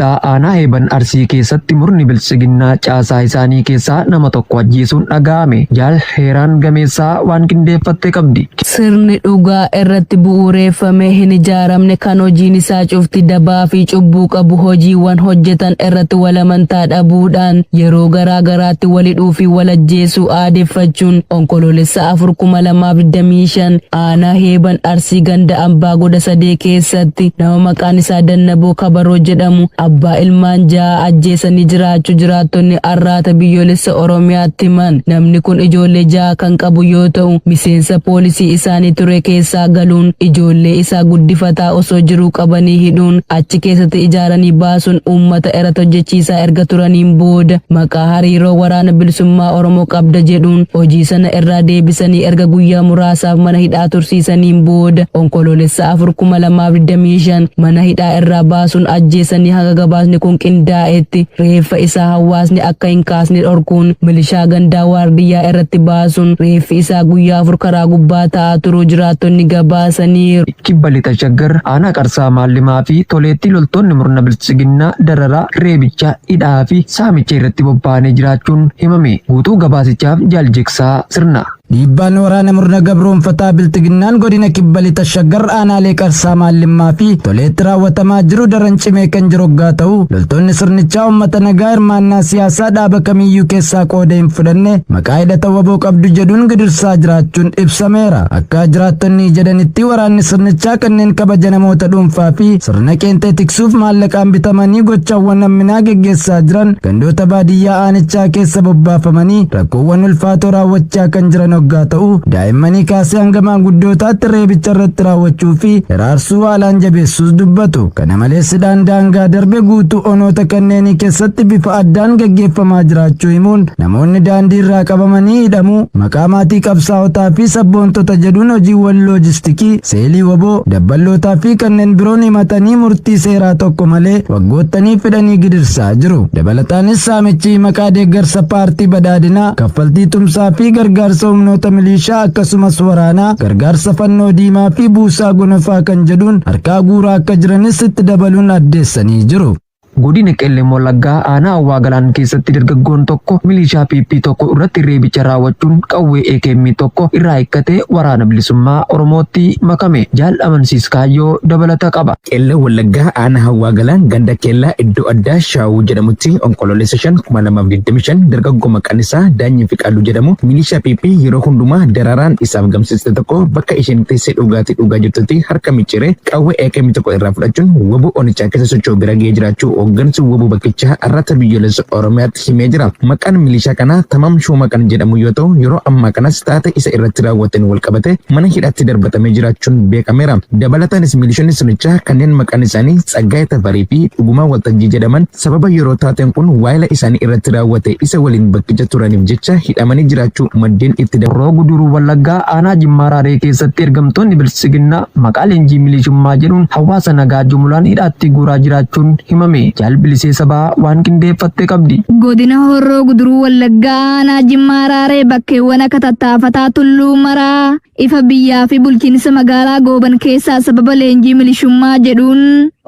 lixaa aanaa Heeban Arsii keessatti murni bilchiginnaa caasaa isaanii keessaa nama tokko ajjeesuun dhaga'ame. Jaal Heeraan Gameessaa waan qindeeffatte qabdi. Sirni dhugaa irratti bu'uureeffamee hin ijaaramne kan hojiin isaa cufti dabaa fi cubbuu qabu hojiiwwan hojjetan irratti walamantaa dhabuudhaan yeroo garaa garaatti walidhuu fi walajjeesuu aadeffachuun onkoloolessa 4/2025 aanaa Heeban Arsii ganda ambaa goda sadee keessatti nama maqaan isaa Dannaboo Kabaroo jedhamu abbaa ilmaan 6 ajjeesanii jiraachuu jiraattonni arraata biyyoolessa Oromiyaatti himan. Namni kun ijoollee 6 kan qabu yoo ta'u miseensa poolisii isaanii ture keessaa galuun ijoollee isaa guddifataa osoo jiruu qabanii hidhuun achi keessatti ijaaranii baasuun uummata irratti hojjechiisaa erga turaniin booda maqaa hariiroo waraana bilisummaa Oromoo qabda jedhuun hojii sana irraa deebisanii erga guyyaa muraasaaf mana hidhaa tursiisaniin booda onkoloolessa 4/2025 mana hidhaa irraa baasuun ajjeesanii hanga gabaasni kun qindaa'etti reeffa isaa hawaasni akka hin kaasne dhorkuun milishaa gandaa waardiyyaa irratti baasuun reeffi isaa guyyaa 4 karaa gubbaa ta'aa turuu jiraattonni gabaasaniiru. Kibba lixa Shaggar aanaa Qarsaa Maallimaa fi Toleetti loltoonni murna bilchiginnaa dararaa reebicha hidhaa fi saamicha irratti bobba'anii jiraachuun himame. Guutuu gabaasichaaf Jaaljeksaa Sirna. Dhiibbaan waraana murna gabroonfataa bilchiginnaan godina kibba lixa Shaggar aanaalee Qarsaa Maallimaa fi Toleetti raawwatamaa jiru daran cimee kan jiru yoo ta'u loltoonni sirnichaa uummata nagaa hirmaannaa siyaasaa dhaaba kamiyyuu keessaa qooda hin fudhanne maqaa hidhata waboo qabdu jedhuun gidirsaa jiraachuun ibsameera. Akka jiraattonni jedhanitti waraanni sirnichaa kanneen kabaja namoota dhuunfaa fi sirna qeenxee tiksuuf maallaqaan bitamanii gochaawwan hamminaa geggeessaa jiran gandoota baadiyyaa aanichaa keessa bobbaafamanii rakkoowwan ulfaatoo raawwachaa kan jiran yoo ta'u daa'immanii kaasee hanga maanguddootaatti reebicha irratti raawwachuu fi hiraarsuu haalaan jabeessuus dubbatu. Kana malees daangaa darbe guutuu onoota kanneenii keessatti bifa addaan gaggeeffamaa jiraachuu himuun namoonni daandii irraa qabamanii hidhamuu maqaa maatii qabsaa'otaa fi sabboontota jedhuun hojiiwwan loojistikii seelii waboo dabballootaa fi kanneen biroon himatanii murtii seeraa tokko malee waggoottanii fidanii gidirsaa jiru. Dabalataanis saamichi maqaa deeggarsa paartii badhaadhinaa kaffaltii tumsaa fi gargaarsa humnoota milishaa akkasumas waraanaa gargaarsa fannoo diimaa fi buusaa gonofaa kan jedhuun harkaa guuraa akka jiranis itti dabaluun addeessanii jiru. Godina Qellem Wallaggaa aanaa Awwaa Galaan keessatti dargaggoon tokko milishaa PP tokko irratti reebicha raawwachuun qawwee AKM tokko irraa hiikkatee waraana bilisummaa Oromootti makame. Jaal Amansiis Kaayyoo dabalata qaba. Qellem Wallaggaa aanaa Awwaa Galaan ganda Keellaa iddoo addaa Shaawuu jedhamutti onkoloolessa 5/2025 dargaggoo maqaan isaa Daanyii Fiqaaluu jedhamu milishaa PP yeroo hundumaa dararaan isaaf gamsiiste tokko bakka isheen teessee dhugaatii dhugaa jirtutti harka micciiree qawwee AKM tokko irraa fudhachuun waboo onichaa keessa socho'u bira ga'ee jiraachuu hooggansi waboo bakkichaa arrata biyyoolessa Oromiyaatti himee jira. Maqaan milishaa kanaa Tamam Shumaa kan jedhamu yoo ta'u yeroo ammaa kanas taate isa irratti raawwatan wal qabate mana hidhaatti darbatamee jiraachuun beekameera. Dabalataanis milishoonni sunichaa kanneen maqaan isaanii Tsaggaayee Tafarii fi Dhugumaa Waltajjii jedhaman sababa yeroo taateen kun waayila isaanii irratti raawwate isa waliin bakkicha turaniif jecha hidhamanii jiraachuu maddeen itti Roobaa Guduruu Wallaggaa aanaa Jimmaa Raaree keessatti ergamtoonni bilchiginnaa maqaa leenjii milishummaa jedhuun hawaasa nagaa jumlaan hidhaatti guuraa jiraachuun himame. Jaal Bilisee Sabaa waan qindeeffatte qabdi. Godina Horroo Guduruu Wallaggaa aanaa Jimmaa Raaree bakkeewwan akka Tattaafataa Tulluu Maraa ifa biyyaa fi bulchiinsa magaalaa Gooban keessaa sababa leenjii milishummaa jedhuun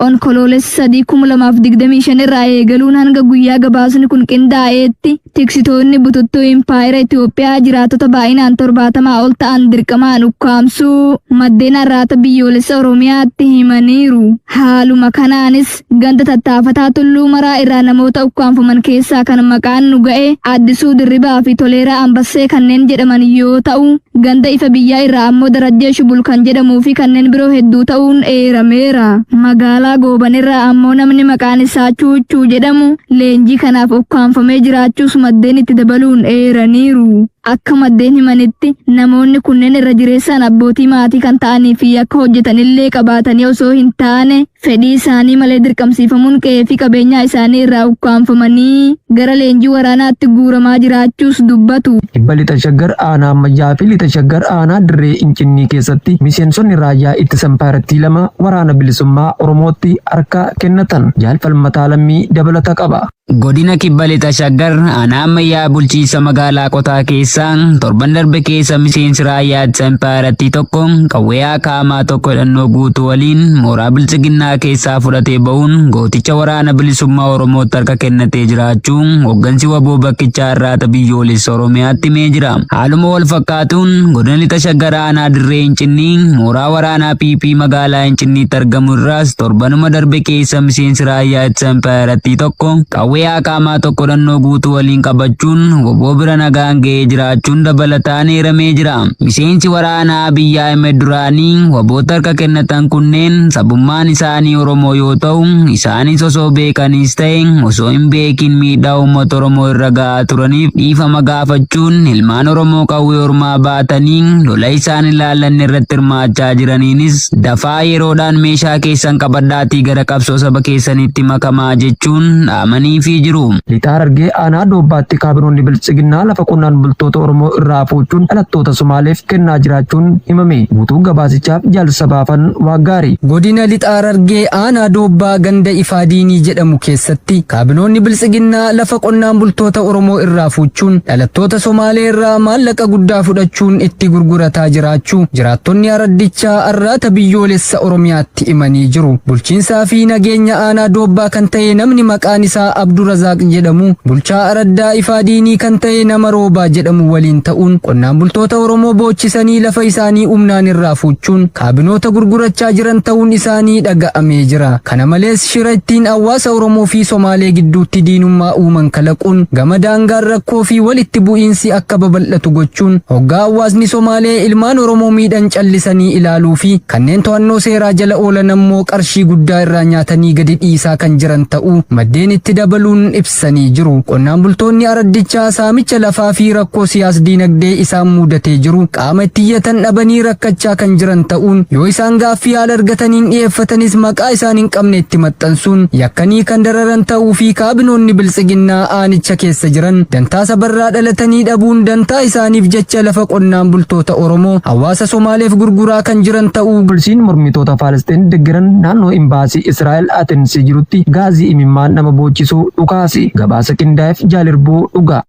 onkoloolessa 2025 irraa eegaluun hanga guyyaa gabaasni kun qindaa'eetti tiksitoonni bututtuu impaayera Itoophiyaa jiraattota baay'inaan 70 ol ta'an dirqamaan ukkaamsuu maddeen arraata biyyoolessa Oromiyaatti himaniiru. Haaluma kanaanis ganda Tattaafataa Tulluu Maraa irraa namoota ukkaamfaman keessaa kan maqaan nu ga'e Addisuu Dirribaa fi Toleeraa Ambassee kanneen jedhaman yoo ta'u ganda ifa biyyaa irraa ammoo Darajjee Shubul kan jedhamuu fi kanneen biroo hedduu ta'uun eerameera. Magaalaa Gooban irraa ammoo namni maqaan isaa Chuuchuu jedhamu leenjii kanaaf ukkaanfamee jiraachuus maddeen itti dabaluun eeraniiru. Akka maddeen himanitti namoonni kunneen irra jireessaan abbootii maatii kan ta'anii fi akka hojjetanillee qabaatanii osoo hin taane fedhii isaanii malee dirqamsiifamuun qe'ee fi qabeenyaa isaanii irraa ukkaanfamanii gara leenjii waraanaatti guuramaa jiraachuus dubbatu. Kibba lixa Shaggar aanaa Ammayyaa fi lixa Shaggar aanaa Dirree Incinnii keessatti miseensonni raayyaa ittisa impaayiratii 2 waraana bilisummaa Oromootti harka kennatan. Jaal Falmataa Lammii dabalata qaba. Godina Kibba Lixa Shaggar aanaa ammayyaa bulchiinsa magaalaa Qotaa keessaa torban darbe keessa miseensi raayyaa ittisa Impaayarattii tokko qawwee Akaamaa tokko hidhannoo guutuu waliin mooraa bilchiginnaa keessaa fudhatee ba'uun gooticha waraana bilisummaa Oromootti harka kennatee jiraachuun hooggansi waboo bakkichaa irraata biyyoolessa Oromiyaatti himee jira. Haaluma wal fakkaatuun godina Lixa Shaggar aanaa Dirree Hincinnii mooraa waraanaa PP magaalaa Hincinniitti argamu irraas torbanuma darbe keessa miseensi raayyaa ittisa Impaayarattii tokko qawwee Akaamaa tokko hidhannoo guutuu waliin qabachuun waboo bira nagaan ga'ee jiraachuun dabalataan eeramee jira. Miseensi waraanaa Abiyyi Ahmed duraanii waboota harka kennatan kunneen sabummaan isaanii Oromoo yoo ta'u isaanis osoo beekaniis ta'e osoo hin beekin miidhaa uummata Oromoo irra ga'aa turaniif dhiifama gaafachuun ilmaan Oromoo qawwee ormaa baatanii lola isaan ilaallanne irratti hirmaachaa jiraniinis dafaa yeroodhaan meeshaa keessan qabadhaatii gara qabsoo saba keessanitti makamaa jechuun dhaamanii fi jiru. Lixa Harargee aanaa Doobbaatti kaabinoonni bilchiginnaa lafa qonnaan bultoota Oromoo irraa fuuchuun dhalattoota Somaaleef kennaa jiraachuun himame. Guutuu gabaasichaaf jaalsa baafan Waaggaarii. Godina Lixa Harargee aanaa Doobbaa ganda Ifaadiinii jedhamu keessatti kaabinoonni bilchiginnaa lafa qonnaan bultoota Oromoo irraa fuuchuun dhalattoota Somaalee irraa maallaqa guddaa fudhachuun itti gurgurataa jiraachuu jiraattonni araddichaa arraata biyyoolessa Oromiyaatti himanii jiru. Bulchiinsaa fi nageenya aanaa Doobbaa kan ta'e namni maqaan isaa Abdurazaaq jedhamu bulchaa araddaa Ifaadiinii kan ta'e nama Roobaa jedhamu waliin ta'uun qonnaan bultoota Oromoo boochisanii lafa isaanii humnaan irraa fuuchuun kaabinoota gurgurachaa jiran ta'uun isaanii dhaga'amee jira. Kana malees shira ittiin hawaasa Oromoo fi Somaalee gidduutti diinummaa uuman kalaquun gama daangaan rakkoo fi walitti bu'iinsi akka babal'atu gochuun hoggaa hawaasni Somaalee ilmaan Oromoo miidhan callisanii ilaaluu fi kanneen to'annoo seeraa jala oolan ammoo qarshii guddaa irraa nyaatanii gadi dhiisaa kan jiran ta'uu maddeen itti dabaluun ibsanii jiru. Qonnaan bultoonni araddichaa saamicha lafaa fi rakkoo siyaas-diinagdee isaan mudatee jiru qaama itti iyyatan dhabanii rakkachaa kan jiran ta'uun yoo isaan gaaffii haala argataniin dhiyeeffatanis maqaa isaan hin qabne itti maxxansuun yakkanii kan dararan ta'uu fi kaabinoonni bilchiginnaa aanicha keessa jiran dantaa sabarraa dhalatanii dhabuun dantaa isaaniif jecha lafa qonnaan bultoota Oromoo hawaasa Somaaleef gurguraa kan jiran ta'uu bulchiin mormitoota Faalistiin deggeran naannoo imbaasii Israa'el Ateensi jirutti gaazii imimmaan nama boochisuu dhukaase. Gabaasa qindaa'eef Jaalirbuu Dhugaa.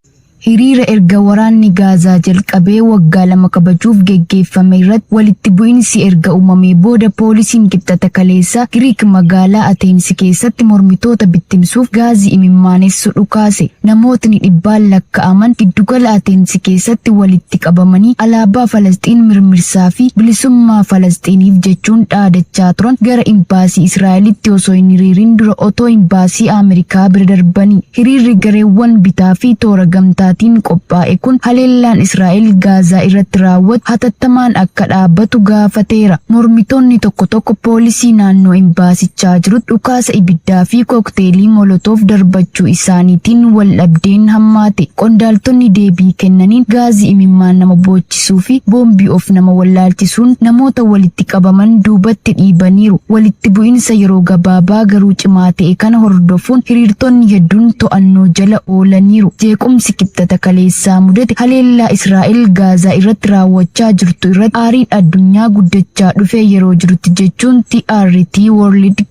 Hiriira erga waraanni Gaazaa jalqabee waggaa 2 kabajuuf geggeeffame irratti walitti bu'iinsi erga uumamee booda poolisiin qibxata kaleessa Giriik magaalaa Ateensi keessatti mormitoota bittimsuuf gaazii imimmaanessu dhukaase. Namootni dhibbaan lakkaa'aman giddugala Ateensi keessatti walitti qabamanii alaabaa Falasxiin mirmirsaa fi bilisummaa Falasxiiniif jechuun dhaadachaa turan gara imbaasii Israa'elitti osoo hin hiriirin dura otoo imbaasii Ameerikaa bira darbanii. Hiriirri gareewwan bitaa fi toora gamtaa qophaa'e kun haleellaan Israa'el Gaazaa irratti raawwatu hatattamaan akka dhaabbatu gaafateera. Mormitoonni tokko tokko poolisii naannoo imbaasichaa jirutti dhukaasa ibiddaa fi kookteelii molotoof darbachuu isaaniitiin wal dhabdeen hammaate. Qondaaltonni deebii kennaniin gaazii imimmaan nama boochisuu fi boombii of nama wallaalchisuun namoota walitti qabaman duubatti dhiibaniiru. Walitti bu'iinsa yeroo gabaabaa garuu cimaa ta'e kana hordofuun hiriirtonni hedduun to'annoo jala oolaniiru. Jeequmsi qibxata kaleessaa mudate haleellaa Israa'el Gaazaa irratti raawwachaa jirtu irratti aariin addunyaa guddachaa dhufe yeroo jirutti jechuun TRT World